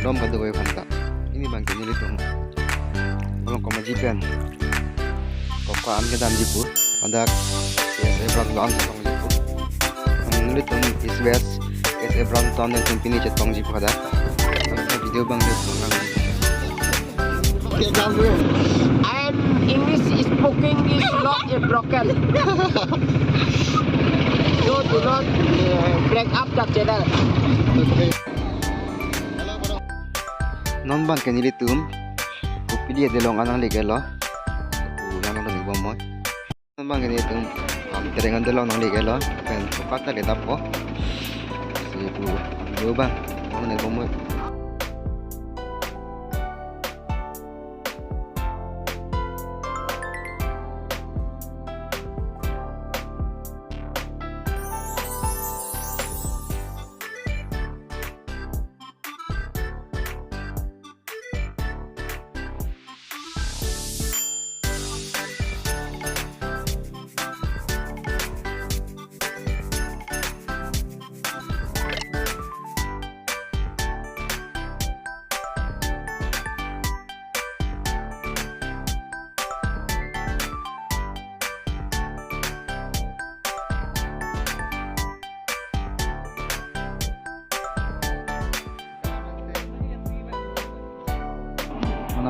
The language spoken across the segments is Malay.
dom ka doy phanta ini bang kini litung kalau komajikan kok am ke dam jipu ada ya ebram don tong jipu am litung is west is ebram ton dan pini chat tong jipu ada video bang de tong Okay, Gabriel. I'm English speaking is not broken. So do not break up the channel. non bang kini litung kupili de long anang legelo ulang nang ibang mo non bang kini litung am terengan de long nang legelo kan kata le tapo si bu do bang nang ibang mo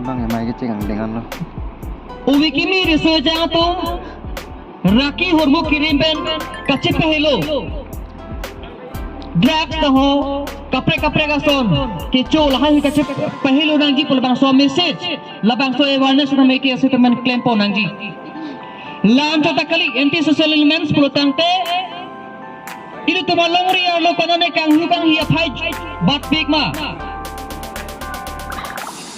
bang yang mai kecing dengan lo uwi kimi research ang to raki hormo kirim ben kache pehelo drugs to ho kapre ka son ke cho lahan kache pehelo nang ji pulbang so message labang so awareness na make ase teman claim po nang ji lam to takali anti social elements pulutangte ini to malong ria lo kanane kang hibang hi phai bat big ma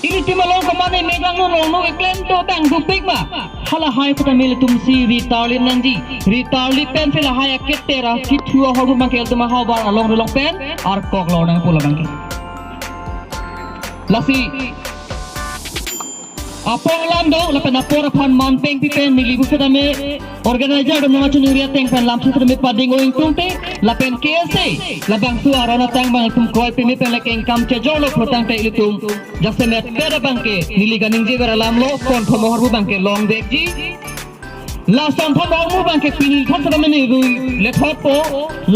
ini timalong kemana megang nong iklan to tang dupik ma hala hai pata mele tumsi retarded nangji retarded pen fela hai aketera kitua horu mangkel tuma habar along pen ar kok lo nang pula bangki lasi apong lam do lapen apor pan man peng pipen milibu pata me organizer do mga chunuria teng pen lam sutra me pading oing tungte lapen KSA labang tu arana tang bang tum koi pe me pen lek income che jolo protang te ilutum jase me pera bangke niliga ningje vera lam lo kon phomohor bu bangke long dek ji la som phomohor bu bangke pinil thon sa me ni rui le thot po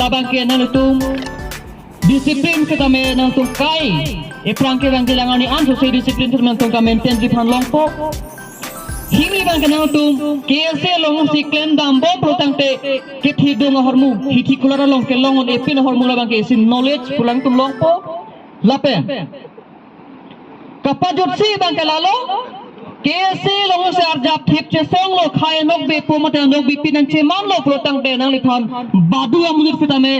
labang ke nanutum disiplin kita me nantum kai e prangke bangke langani anso se disiplin ter nantum ka maintain ji phan long po himi bang kenal tum KSA long si claim dambo protang te ke thidung hormu hithi kulara long ke long on epin hormu la bang ke sin knowledge pulang tum long po lapen kapajut si bang ke lalo KSA long se arjap thip che song lo khai nok be po mate nok bi pinan che man lo protang te nang lithon badu amujur fitame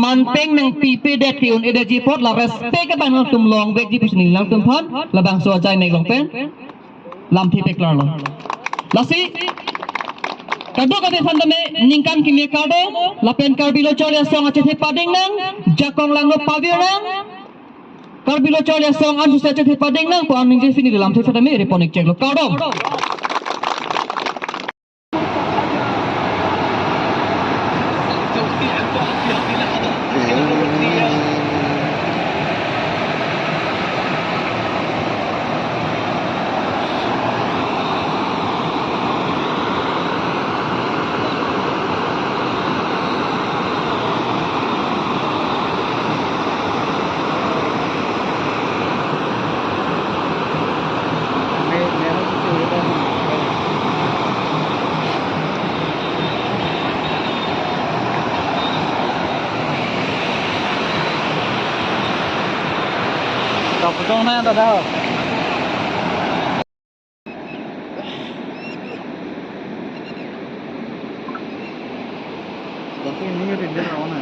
man peng nang pipe de kiun ede ji pot la respect ke bang tum long be ji pisni lang tum thon la bang so chai nei long pen lam thi peklar lo lasi kado kade fandame ningkan kimia kado lapen karbilo chole song ache the pading nang jakong lang lo pavir nang karbilo chole song an su ache the pading nang po an ningje fini lam thi fandame reponik check lo kado Kau na dah dah. Tapi ini ada dia mana?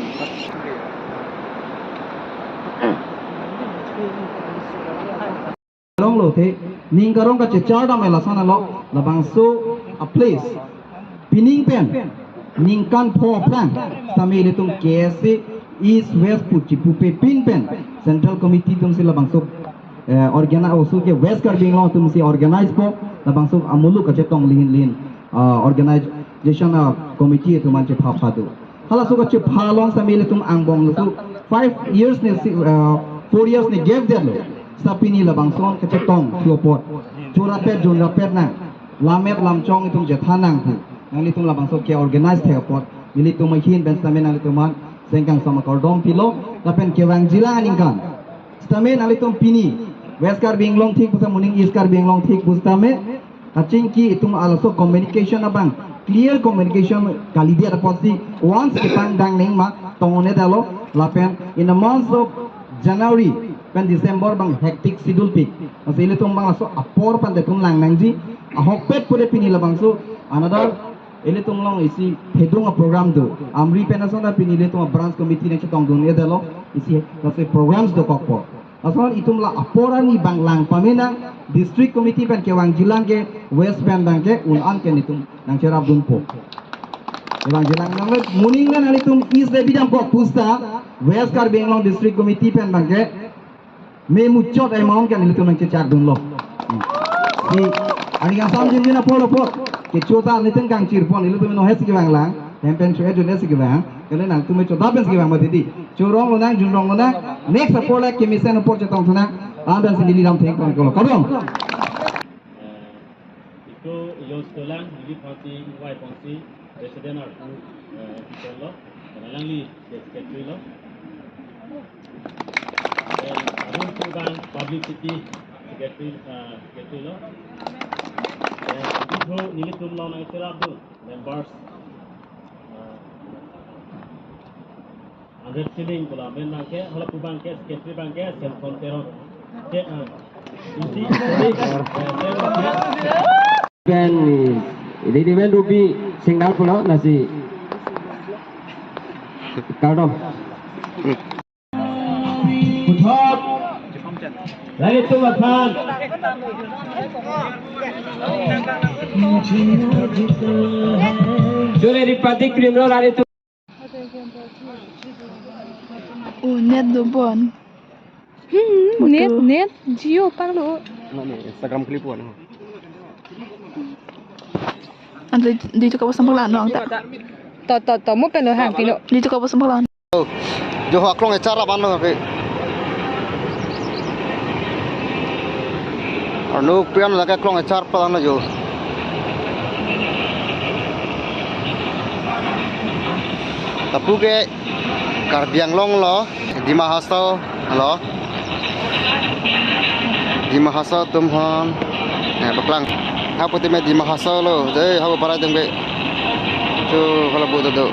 Long lo the ning karong ka chechar da mela sana lo labang so a place pining pen ning kan pho plan tamile tum KSA East West puchi pupe pin pen Central Committee tum sila bang so organize also ke West Karbing long tum si organize po labang so amulu ka chetong lin organization committee tum manche pha pha do hala so ka che pha long samile tum angbong lo 5 years ne 4 years ne gap there lo stapini labang son kecetong tiopot curapet jun rapet na lamet lamchong itung jethanang hu nang litung labang so kia organize tiopot militung mahin ben stamen nang litung man sengkang sama kordom pilo lapen kewang jila aningkan stamen nang litung pini weskar binglong thik pusa muning iskar binglong thik pustame kacing ki itung also communication abang clear communication kali dia dapat si once kita dang neng ma tongone dalo lapen in the month of January pen December bang hectic schedule peak masih itu bang langsung apor pan detung lang nangji ahokpet pure pini labang so another ele long isi hedung program do amri penasonda pini le tung branch committee ne chetong dunia dalo isi kasi programs do kokpo asal itum la aporan ni bang lang pamena district committee pen kewang jilang ke west band bang ke unan ke nitum nang cerap dunpo kewang jilang nang muning na nalitum is de bidang kok pusta west kar benglong district committee pen bang ke me muchot amount kan nitum nang cecak dunlo si ani kan sam jingina polo pot ke chota nitum kang cirpon nitum no hes kewang lang tempen chue jun hes kewang kale nang tume chota bes kewang madidi chorong lonang junrong lonang next support like kemisen upor chetong thana amdan sindili ram theng kong kolo kadom itu Yos Dolan Lili Party Y Ponsi President Artu Kitolo Langli Secretary lo Arun Tuban Publicity Secretary lo itu Nili Tumlo na Itirabdu members Andret Siling pula men bangke hala Tuban ke Secretary bangke Selfon Teron Ben ini ben ruby signal pula nasi kardom Puthot Lagi tu makan Jure di pati krimlo lari tu Oh, net do bon. Net Jio pang lo. Instagram clip one Ante di tu kau sembang lang tak. To mo pen lo hang pino. Di tu kau sembang lang. jo aklong cara ban lo ke anu pian la ke klong char pa na jo tapu ke karbiang long lo di mahasto halo di mahasto tumhon baklang hapo time di mahasto lo dei hapo para tembe tu kalau buat tu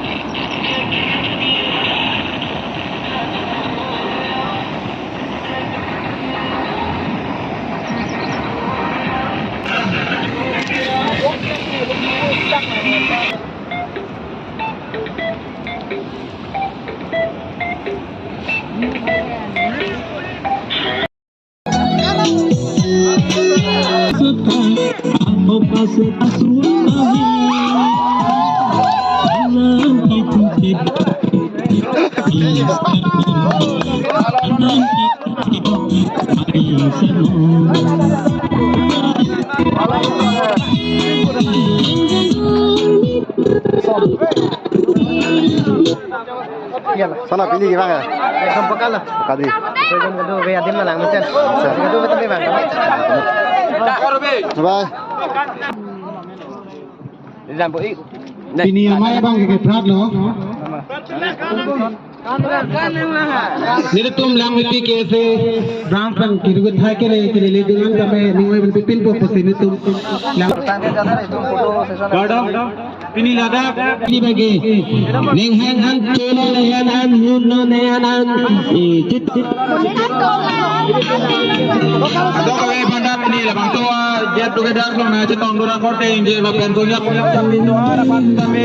sana pilih gimana? Sampakal lah. Kadi. Presiden kedua gaya tim lah mesen. Kedua betul memang. Bye. Lampu i. Pini amai bang ke prat lo Nirutum lang miti kese branch bang kirugut hai ke le dengan kame ningoi bang pipin po posinitum lang gadam pini lada pini bagi ning hang hang cholo lehan han hun no nehan han tit ado kawe bandar pini la bang to jet together lo na chetong dora kote inje ba pen ko yak lino ara pan kame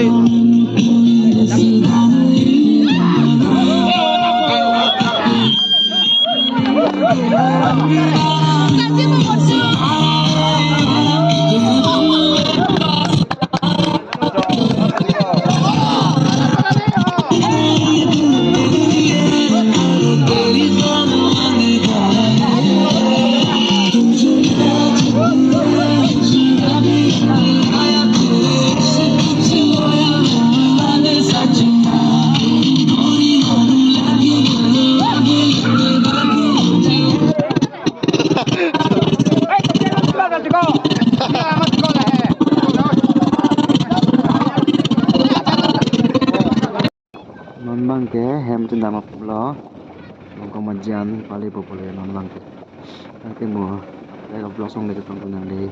Non bangke hem tenda maplo. Nongko majian paling populer non bangke. Nanti mau saya blosong dari tongkunang deh.